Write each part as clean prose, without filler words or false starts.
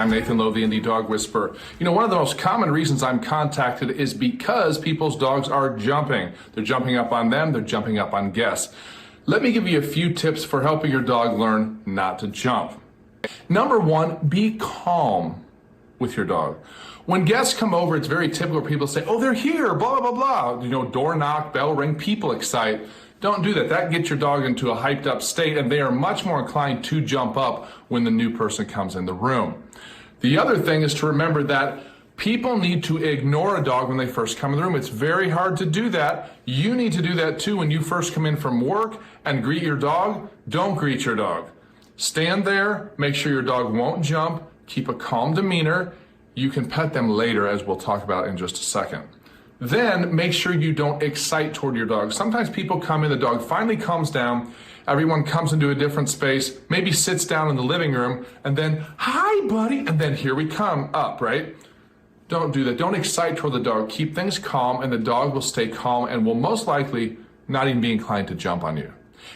I'm Nathan Lowe, the Indy Dog Whisperer. You know, one of the most common reasons I'm contacted is because people's dogs are jumping. They're jumping up on them, they're jumping up on guests. Let me give you a few tips for helping your dog learn not to jump. Number one, be calm with your dog. When guests come over, it's very typical people say, oh, they're here, blah, blah, blah. You know, door knock, bell ring, people excite. Don't do that. That gets your dog into a hyped up state, and they are much more inclined to jump up when the new person comes in the room. The other thing is to remember that people need to ignore a dog when they first come in the room. It's very hard to do that. You need to do that too when you first come in from work and greet your dog. Don't greet your dog. Stand there, make sure your dog won't jump, keep a calm demeanor. You can pet them later, as we'll talk about in just a second. Then make sure you don't excite toward your dog. Sometimes people come in, the dog finally calms down, everyone comes into a different space, maybe sits down in the living room, and then, hi buddy, and then here we come up, right? Don't do that. Don't excite toward the dog. Keep things calm, and the dog will stay calm and will most likely not even be inclined to jump on you.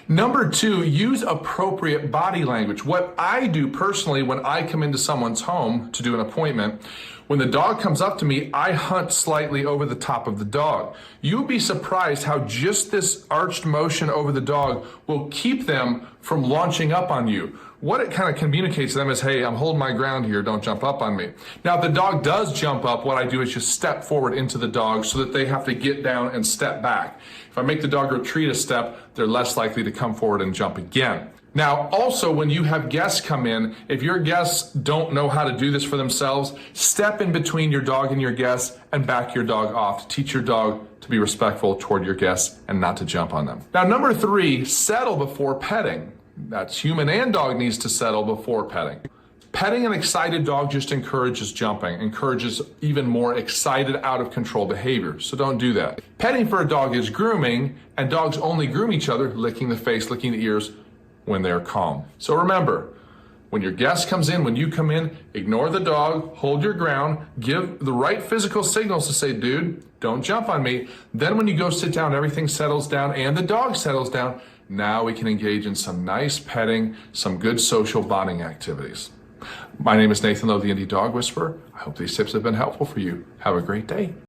Number two, use appropriate body language. What I do personally when I come into someone's home to do an appointment, when the dog comes up to me, I hunt slightly over the top of the dog. You'll be surprised how just this arched motion over the dog will keep them from launching up on you. What it kind of communicates to them is, hey, I'm holding my ground here, don't jump up on me. Now, if the dog does jump up, what I do is just step forward into the dog so that they have to get down and step back. If I make the dog retreat a step, they're less likely to come forward and jump again. Now, also, when you have guests come in, if your guests don't know how to do this for themselves, step in between your dog and your guests and back your dog off. Teach your dog to be respectful toward your guests and not to jump on them. Now, number three, settle before petting. That's human and dog needs to settle before petting. Petting an excited dog just encourages jumping, encourages even more excited, out of control behavior. So don't do that. Petting for a dog is grooming, and dogs only groom each other, licking the face, licking the ears, when they're calm. So remember, when your guest comes in, when you come in, ignore the dog, hold your ground, give the right physical signals to say, dude, don't jump on me. Then when you go sit down, everything settles down and the dog settles down. Now we can engage in some nice petting, some good social bonding activities. My name is Nathan Lowe, the Indy Dog Whisperer. I hope these tips have been helpful for you. Have a great day.